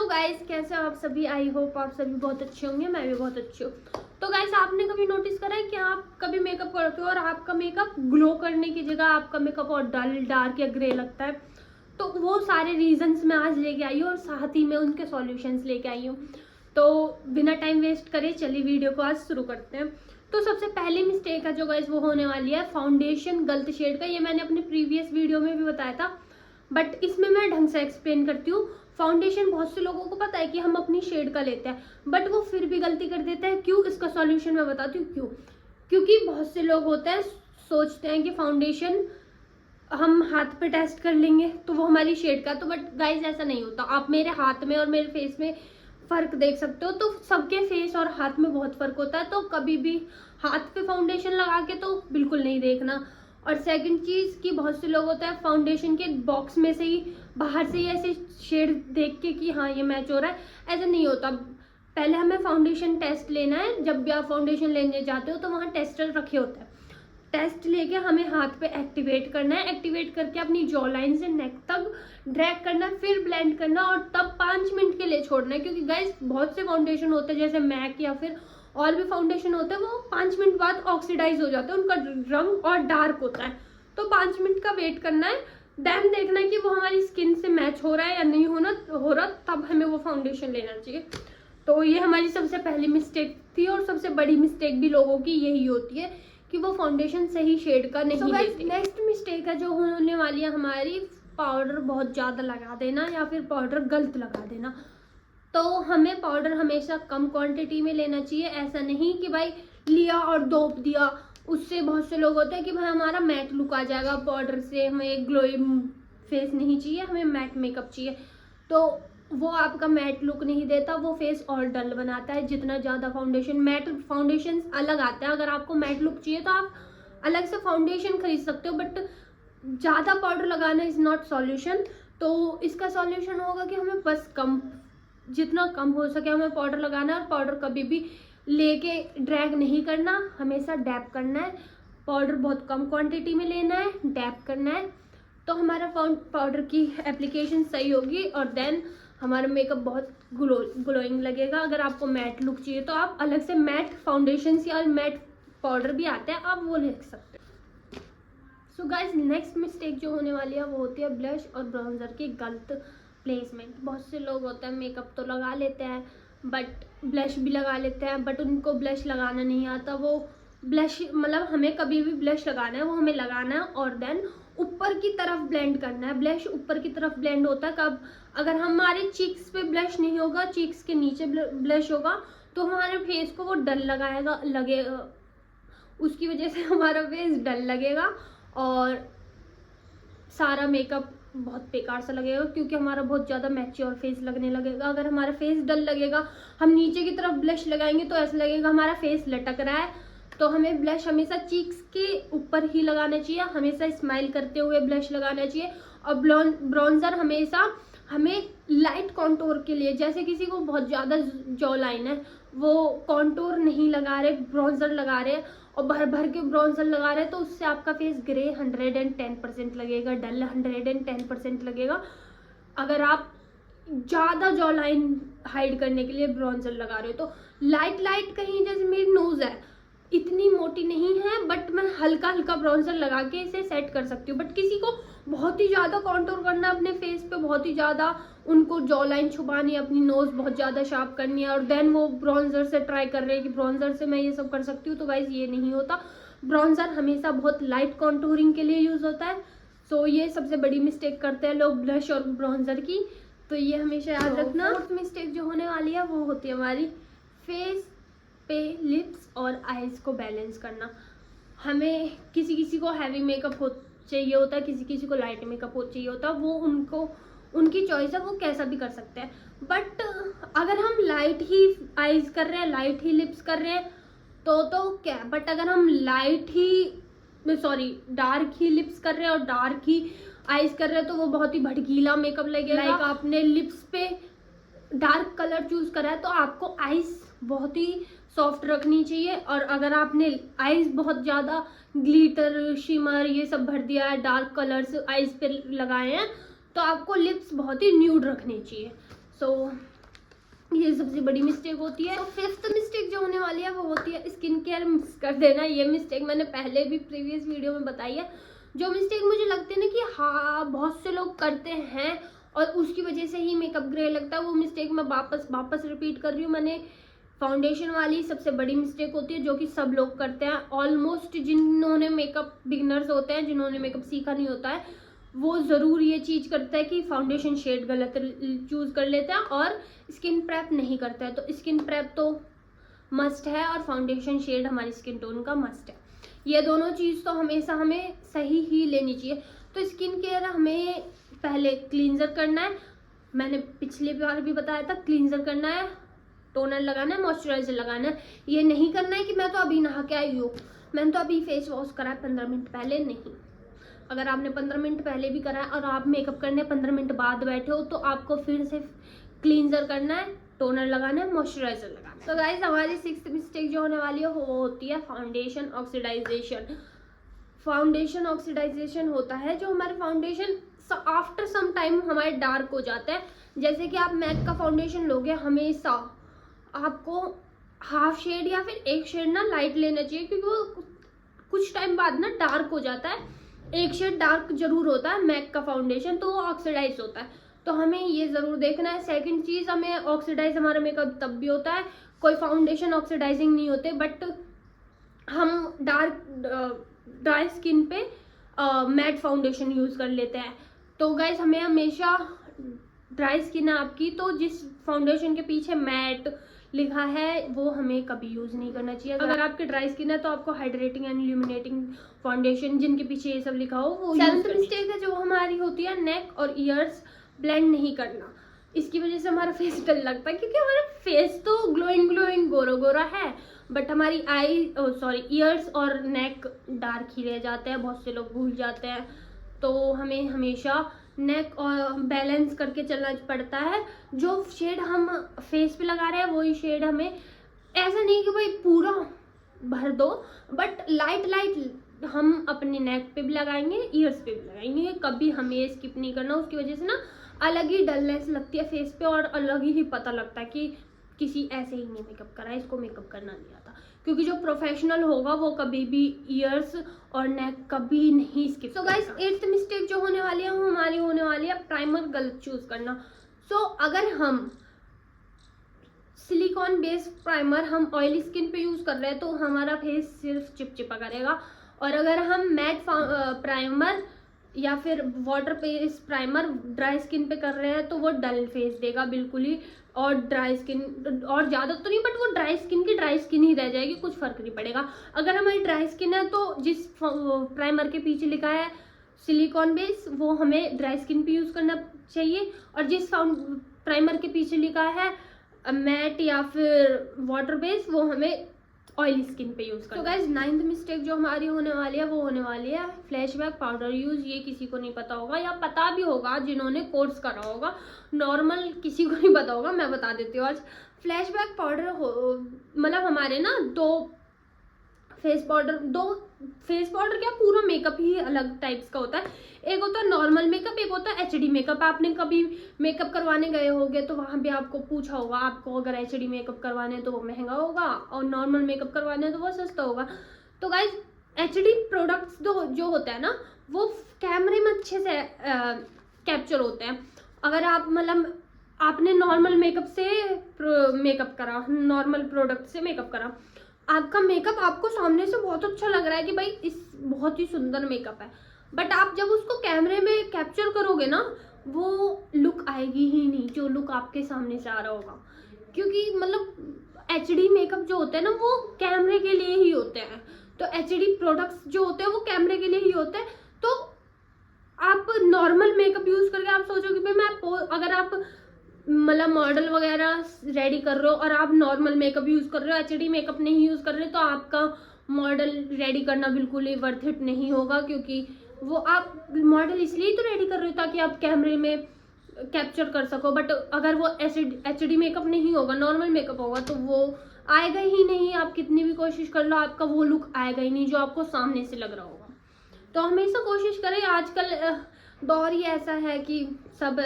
Guys, कैसे हो आप सभी। आई होप आप सभी बहुत अच्छे होंगे, मैं भी बहुत अच्छी हूँ। तो गाइस, आपने कभी नोटिस करा है कि आप कभी मेकअप करते हो और आपका मेकअप ग्लो करने की जगह आपका मेकअप और डल डार्क या ग्रे लगता है। तो वो सारे रीजंस मैं आज लेके आई हूँ और साथ ही में उनके सॉल्यूशंस लेके आई हूँ। तो बिना टाइम वेस्ट करे चलिए वीडियो को आज शुरू करते हैं। तो सबसे पहली मिस्टेक है जो गाइस वो होने वाली है फाउंडेशन गलत शेड का। ये मैंने अपने प्रीवियस वीडियो में भी बताया था, बट इसमें मैं ढंग से एक्सप्लेन करती हूँ। फाउंडेशन बहुत से लोगों को पता है कि हम अपनी शेड का लेते हैं, बट वो फिर भी गलती कर देते हैं। क्यों? इसका सॉल्यूशन मैं बताती हूँ क्यों। क्योंकि बहुत से लोग होते हैं सोचते हैं कि फाउंडेशन हम हाथ पे टेस्ट कर लेंगे तो वो हमारी शेड का, तो बट गाइज ऐसा नहीं होता। आप मेरे हाथ में और मेरे फेस में फर्क देख सकते हो। तो सबके फेस और हाथ में बहुत फर्क होता है, तो कभी भी हाथ पे फाउंडेशन लगा के तो बिल्कुल नहीं देखना। और सेकंड चीज कि बहुत से लोग होता है फाउंडेशन के बॉक्स में से ही बाहर से ही ऐसे शेड देख के कि हाँ ये मैच हो रहा है, ऐसा नहीं होता। पहले हमें फाउंडेशन टेस्ट लेना है। जब भी आप फाउंडेशन लेने जाते हो तो वहाँ टेस्टर रखे होते हैं। टेस्ट लेके हमें हाथ पे एक्टिवेट करना है। एक्टिवेट करके अपनी जॉ लाइन से नेक तक ड्रैग करना है, फिर ब्लेंड करना और तब 5 मिनट के लिए छोड़ना है। क्योंकि गाइस बहुत से फाउंडेशन होते हैं जैसे मैक या फिर और भी फाउंडेशन होते हैं, वो 5 मिनट बाद ऑक्सीडाइज हो जाते हैं, उनका रंग और डार्क होता है। तो 5 मिनट का वेट करना है, देन देखना है कि वो हमारी स्किन से मैच हो रहा है या नहीं हो रहा, तब हमें वो फाउंडेशन लेना चाहिए। तो ये हमारी सबसे पहली मिस्टेक थी और सबसे बड़ी मिस्टेक भी लोगों की यही होती है कि वो फाउंडेशन सही शेड का नहीं लेते। नेक्स्ट मिस्टेक है जो होने वाली है हमारी, पाउडर बहुत ज़्यादा लगा देना या फिर पाउडर गलत लगा देना। तो हमें पाउडर हमेशा कम क्वांटिटी में लेना चाहिए। ऐसा नहीं कि भाई लिया और डोप दिया। उससे बहुत से लोग होते हैं कि भाई हमारा मैट लुक आ जाएगा पाउडर से, हमें एक ग्लोइंग फेस नहीं चाहिए, हमें मैट मेकअप चाहिए। तो वो आपका मैट लुक नहीं देता, वो फेस और डल बनाता है। जितना ज़्यादा फाउंडेशन, मैट फाउंडेशन अलग आते हैं। अगर आपको मैट लुक चाहिए तो आप अलग से फाउंडेशन खरीद सकते हो, बट ज़्यादा पाउडर लगाना इज़ नॉट सॉल्यूशन। तो इसका सॉल्यूशन होगा कि हमें बस जितना कम हो सके हमें पाउडर लगाना है। और पाउडर कभी भी लेके ड्रैग नहीं करना, हमेशा डैप करना है। पाउडर बहुत कम क्वांटिटी में लेना है, डैप करना है, तो हमारा पाउडर की एप्लीकेशन सही होगी और देन हमारा मेकअप बहुत ग्लोइंग लगेगा। अगर आपको मैट लुक चाहिए तो आप अलग से मैट फाउंडेशन या मैट पाउडर भी आते हैं, आप वो ले सकते हैं। सो गाइज, नेक्स्ट मिस्टेक जो होने वाली है वो होती है ब्लश और ब्राउन्जर की गलत प्लेसमेंट। बहुत से लोग होते हैं मेकअप तो लगा लेते हैं बट ब्लश भी लगा लेते हैं, बट उनको ब्लश लगाना नहीं आता। वो ब्लश मतलब हमें कभी भी ब्लश लगाना है, वो हमें लगाना है और देन ऊपर की तरफ ब्लेंड करना है। ब्लश ऊपर की तरफ ब्लेंड होता है कब? अगर हमारे चीक्स पे ब्लश नहीं होगा, चीक्स के नीचे ब्लश होगा, तो हमारे फेस को वो डल लगेगा, उसकी वजह से हमारा फेस डल लगेगा और सारा मेकअप बहुत बेकार सा लगेगा, क्योंकि हमारा बहुत ज़्यादा मैच्योर फेस लगने लगेगा। अगर हमारा फेस डल लगेगा, हम नीचे की तरफ ब्लश लगाएंगे तो ऐसा लगेगा हमारा फेस लटक रहा है। तो हमें ब्लश हमेशा चीक्स के ऊपर ही लगाना चाहिए, हमेशा स्माइल करते हुए ब्लश लगाना चाहिए। और ब्राउन्जर हमेशा हमें लाइट कॉन्टोर के लिए, जैसे किसी को बहुत ज़्यादा जॉ लाइन है, वो कॉन्टोर नहीं लगा रहे, ब्राउन्जर लगा रहे और भर भर के ब्राउन्जर लगा रहे, तो उससे आपका फेस ग्रे 110% लगेगा, डल 110% लगेगा। अगर आप ज़्यादा जॉ लाइन हाइड करने के लिए ब्राउन्जर लगा रहे हो तो लाइट कहीं, जैसे मेरी नोज़ है इतनी मोटी नहीं है, बट मैं हल्का हल्का ब्राउन्जर लगा के इसे सेट कर सकती हूँ। बट किसी को बहुत ही ज़्यादा कॉन्टोर करना है अपने फेस पे, बहुत ही ज़्यादा उनको जॉ लाइन छुपानी है, अपनी नोज़ बहुत ज़्यादा शार्प करनी है और देन वो ब्राउन्जर से ट्राई कर रहे हैं कि ब्राउन्जर से मैं ये सब कर सकती हूँ, तो गाइस ये नहीं होता। ब्राउन्जर हमेशा बहुत लाइट कॉन्टोरिंग के लिए यूज़ होता है। सो ये सबसे बड़ी मिस्टेक करते हैं लोग ब्लश और ब्राउन्जर की, तो ये हमेशा याद रखना। फोर्थ मिस्टेक जो होने वाली है वो होती है हमारी फेस पे लिप्स और आईज को बैलेंस करना। हमें किसी को हैवी मेकअप चाहिए होता है, किसी को लाइट मेकअप चाहिए होता है, वो उनकी चॉइस है, वो कैसा भी कर सकते हैं। बट अगर हम लाइट ही आईज कर रहे हैं, लाइट ही लिप्स कर रहे हैं तो क्या, बट अगर हम डार्क ही लिप्स कर रहे हैं और डार्क ही आईज कर रहे हैं तो वो बहुत ही भड़कीला मेकअप लगेगा। लाइक आपने लिप्स पे डार्क कलर चूज करा है तो आपको आईज बहुत ही सॉफ्ट रखनी चाहिए, और अगर आपने आईज बहुत ज़्यादा ग्लिटर शिमर ये सब भर दिया है, डार्क कलर्स आईज पे लगाए हैं, तो आपको लिप्स बहुत ही न्यूड रखनी चाहिए। सो ये सबसे बड़ी मिस्टेक होती है। तो फिफ्थ मिस्टेक जो होने वाली है वो होती है स्किन केयर मिस कर देना। ये मिस्टेक मैंने पहले भी प्रीवियस वीडियो में बताई है। जो मिस्टेक मुझे लगती है ना कि हाँ बहुत से लोग करते हैं और उसकी वजह से ही मेकअप ग्रे लगता है, वो मिस्टेक मैं वापस रिपीट कर रही हूँ। मैंने फाउंडेशन वाली सबसे बड़ी मिस्टेक होती है जो कि सब लोग करते हैं ऑलमोस्ट। जिन्होंने मेकअप बिगिनर्स होते हैं, जिन्होंने मेकअप सीखा नहीं होता है, वो ज़रूर ये चीज़ करता है कि फाउंडेशन शेड गलत चूज़ कर लेते हैं और स्किन प्रेप नहीं करता है। तो स्किन प्रेप तो मस्ट है और फाउंडेशन शेड हमारी स्किन टोन का मस्ट है। ये दोनों चीज़ तो हमेशा हमें सही ही लेनी चाहिए। तो स्किन केयर हमें पहले क्लींजर करना है, मैंने पिछले बार भी बताया था, क्लींजर करना है, टोनर लगाना है, मॉइस्चराइजर लगाना है। ये नहीं करना है कि मैं तो अभी नहा के आई हूँ, मैंने तो अभी फेस वॉश करा है 15 मिनट पहले। नहीं, अगर आपने 15 मिनट पहले भी करा है और आप मेकअप करने 15 मिनट बाद बैठे हो तो आपको फिर से क्लींजर करना है, टोनर लगाना है, मॉइस्चराइजर लगाना है। तो गाइस हमारी 6th मिस्टेक जो होने वाली है वो होती है फाउंडेशन ऑक्सीडाइजेशन। फाउंडेशन ऑक्सीडाइजेशन होता है जो हमारे फाउंडेशन आफ्टर सम टाइम हमारे डार्क हो जाता है। जैसे कि आप मैक का फाउंडेशन लोगे, हमेशा आपको हाफ शेड या फिर एक शेड ना लाइट लेना चाहिए, क्योंकि वो कुछ टाइम बाद ना डार्क हो जाता है। एक शेड डार्क जरूर होता है मैक का फाउंडेशन, तो वो ऑक्सीडाइज होता है, तो हमें ये ज़रूर देखना है। सेकंड चीज़, हमें ऑक्सीडाइज हमारा मेकअप तब भी होता है, कोई फाउंडेशन ऑक्सीडाइजिंग नहीं होते, बट हम ड्राई स्किन पे मैट फाउंडेशन यूज़ कर लेते हैं। तो गाइज हमें हमेशा, ड्राई स्किन है आपकी तो जिस फाउंडेशन के पीछे मैट लिखा है वो हमें कभी यूज़ नहीं करना चाहिए। अगर आपकी ड्राई स्किन है तो आपको हाइड्रेटिंग एंड इल्यूमिनेटिंग फाउंडेशन जिनके पीछे ये सब लिखा हो वो। 7th मिस्टेक है जो हमारी होती है नेक और ईयर्स ब्लेंड नहीं करना। इसकी वजह से हमारा फेस डल लगता है, क्योंकि हमारा फेस तो ग्लोइंग गोरा है, बट हमारी ईयर्स और नेक डार्क ही रह जाते हैं, बहुत से लोग भूल जाते हैं। तो हमें हमेशा नेक और बैलेंस करके चलना पड़ता है। जो शेड हम फेस पे लगा रहे हैं वही शेड हमें, ऐसा नहीं कि भाई पूरा भर दो, बट लाइट हम अपने नेक पे भी लगाएंगे, ईयर्स पे भी लगाएंगे, कभी हमें स्किप नहीं करना। उसकी वजह से ना अलग ही डलनेस लगती है फेस पे और अलग ही पता लगता है कि किसी ऐसे ही नहीं मेकअप करा है, इसको मेकअप करना नहीं आता। क्योंकि जो प्रोफेशनल होगा वो कभी भी ईयर्स और नेक कभी नहीं skip. So guys 8th mistake जो होने वाली है वो हमारी होने वाली है प्राइमर गलत चूज करना। सो अगर हम सिलिकॉन बेस्ड प्राइमर हम ऑयली स्किन पे यूज कर रहे हैं तो हमारा फेस सिर्फ चिपचिपा करेगा, और अगर हम मैट प्राइमर या फिर water based primer dry skin पे कर रहे हैं तो वो डल फेस देगा बिल्कुल ही, और ड्राई स्किन, और ज़्यादा तो नहीं, बट वो ड्राई स्किन ही रह जाएगी, कुछ फर्क नहीं पड़ेगा। अगर हमारी ड्राई स्किन है तो जिस प्राइमर के पीछे लिखा है सिलिकॉन बेस वो हमें ड्राई स्किन पे यूज़ करना चाहिए, और जिस प्राइमर के पीछे लिखा है मैट या फिर वाटर बेस वो हमें ऑयली स्किन पे यूज़ करना। तो गाइज 9th मिस्टेक जो हमारी होने वाली है वो होने वाली है फ्लैशबैक पाउडर यूज़। ये किसी को नहीं पता होगा, या पता भी होगा जिन्होंने कोर्स करा होगा, नॉर्मल किसी को नहीं पता होगा, मैं बता देती हूँ आज। फ्लैशबैक पाउडर मतलब हमारे ना दो फेस पाउडर क्या, पूरा मेकअप ही अलग टाइप्स का होता है। एक होता है नॉर्मल मेकअप, एक होता है एचडी मेकअप। आपने कभी मेकअप करवाने गए होगे तो वहाँ भी आपको पूछा होगा, आपको अगर एचडी मेकअप करवाने तो वो महंगा होगा और नॉर्मल मेकअप करवाने तो वो सस्ता होगा। तो गाइज एचडी प्रोडक्ट्स जो होता है ना वो कैमरे में अच्छे से कैप्चर होते हैं। अगर आप मतलब आपने नॉर्मल मेकअप से मेकअप करा, नॉर्मल प्रोडक्ट से मेकअप करा, आपका मेकअप आपको सामने से बहुत अच्छा लग रहा है कि भाई इस बहुत ही सुंदर मेकअप है, बट आप जब उसको कैमरे में कैप्चर करोगे ना वो लुक आएगी ही नहीं जो लुक आपके सामने से आ रहा होगा। क्योंकि मतलब एचडी मेकअप जो होते हैं ना वो कैमरे के लिए ही होते हैं, तो एचडी प्रोडक्ट्स जो होते हैं वो कैमरे के लिए ही होते हैं। तो आप नॉर्मल मेकअप यूज़ करके आप सोचोगे भाई मैं, अगर आप मतलब मॉडल वगैरह रेडी कर रहे हो और आप नॉर्मल मेकअप यूज़ कर रहे हो, एचडी मेकअप नहीं यूज़ कर रहे तो आपका मॉडल रेडी करना बिल्कुल ही वर्थ इट नहीं होगा। क्योंकि वो आप मॉडल इसलिए तो रेडी कर रहे हो ताकि आप कैमरे में कैप्चर कर सको, बट अगर वो एचडी मेकअप नहीं होगा, नॉर्मल मेकअप होगा तो वो आएगा ही नहीं। आप कितनी भी कोशिश कर लो आपका वो लुक आएगा ही नहीं जो आपको सामने से लग रहा होगा। तो हमेशा कोशिश करें, आजकल दौर ही ऐसा है कि सब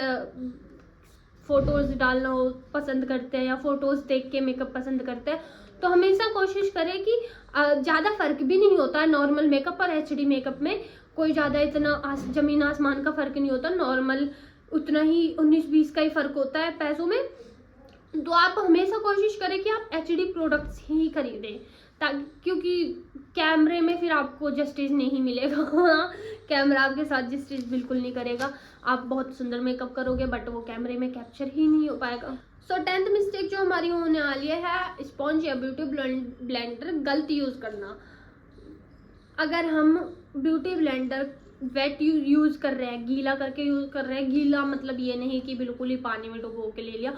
फ़ोटोज़ डालना हो पसंद करते हैं या फ़ोटोज़ देख के मेकअप पसंद करते हैं, तो हमेशा कोशिश करें कि ज़्यादा फ़र्क भी नहीं होता है नॉर्मल मेकअप और एचडी मेकअप में। कोई ज़्यादा इतना ज़मीन आसमान का फ़र्क नहीं होता, नॉर्मल उतना ही 19-20 का ही फ़र्क होता है पैसों में। तो आप हमेशा कोशिश करें कि आप एचडी प्रोडक्ट्स ही खरीदें, ताकि क्योंकि कैमरे में फिर आपको जस्टिस नहीं मिलेगा कैमरा आपके साथ जस्टिस बिल्कुल नहीं करेगा। आप बहुत सुंदर मेकअप करोगे बट वो कैमरे में कैप्चर ही नहीं हो पाएगा। सो 10th मिस्टेक जो हमारी होने वाली है स्पॉन्ज या ब्यूटी ब्लेंडर गलत यूज़ करना। अगर हम ब्यूटी ब्लेंडर वेट यूज़ कर रहे हैं, गीला करके यूज़ कर रहे हैं, गीला मतलब ये नहीं कि बिल्कुल ही पानी में डुबो के ले लिया,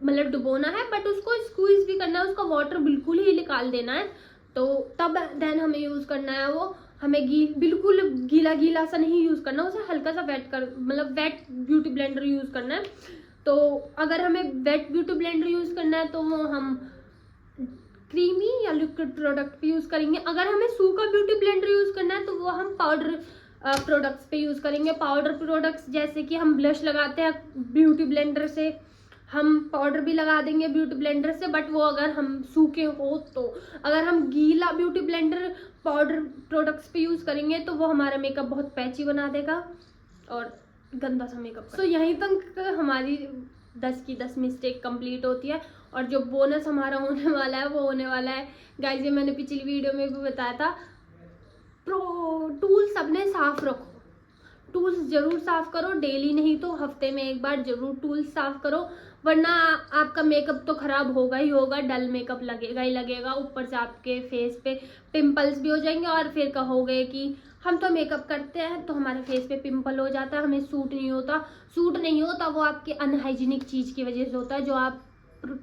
मतलब डुबोना है बट उसको स्क्वीज़ भी करना है, उसका वाटर बिल्कुल ही निकाल देना है, तो तब देन हमें यूज़ करना है वो। हमें बिल्कुल गीला गीला सा नहीं यूज़ करना, उसे हल्का सा वेट कर मतलब वेट ब्यूटी ब्लेंडर यूज़ करना है। तो अगर हमें वेट ब्यूटी ब्लेंडर यूज़ करना है तो वो हम क्रीमी या लिक्विड प्रोडक्ट पे यूज़ करेंगे। अगर हमें सूखा ब्यूटी ब्लेंडर यूज़ करना है तो वो हम पाउडर प्रोडक्ट्स पे यूज़ करेंगे। पाउडर प्रोडक्ट्स जैसे कि हम ब्लश लगाते हैं ब्यूटी ब्लेंडर से, हम पाउडर भी लगा देंगे ब्यूटी ब्लेंडर से, बट वो अगर हम सूखे हो तो। अगर हम गीला ब्यूटी ब्लेंडर पाउडर प्रोडक्ट्स पे यूज़ करेंगे तो वो हमारा मेकअप बहुत पैची बना देगा और गंदा सा मेकअप। सो यहीं तक हमारी 10 की 10 मिस्टेक कंप्लीट होती है, और जो बोनस हमारा होने वाला है वो होने वाला है गाइस, ये मैंने पिछली वीडियो में भी बताया था, टूल्स अपने साफ रखो। टूल्स ज़रूर साफ़ करो, डेली नहीं तो हफ्ते में एक बार ज़रूर टूल्स साफ़ करो, वरना आपका मेकअप तो ख़राब होगा ही होगा, डल मेकअप लगेगा ही लगेगा। ऊपर से आपके फेस पे पिंपल्स भी हो जाएंगे और फिर कहोगे कि हम तो मेकअप करते हैं तो हमारे फेस पे पिंपल हो जाता है, हमें सूट नहीं होता। सूट नहीं होता वो आपकी अनहाइजीनिक चीज़ की वजह से होता है, जो आप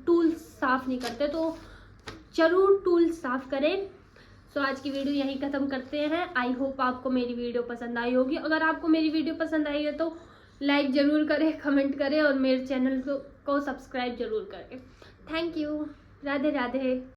टूल्स साफ़ नहीं करते। तो ज़रूर टूल्स साफ़ करें। सो आज की वीडियो यहीं ख़त्म करते हैं। आई होप आपको मेरी वीडियो पसंद आई होगी। अगर आपको मेरी वीडियो पसंद आई है तो लाइक ज़रूर करें, कमेंट करें और मेरे चैनल को सब्सक्राइब ज़रूर करें। Thank you. राधे राधे।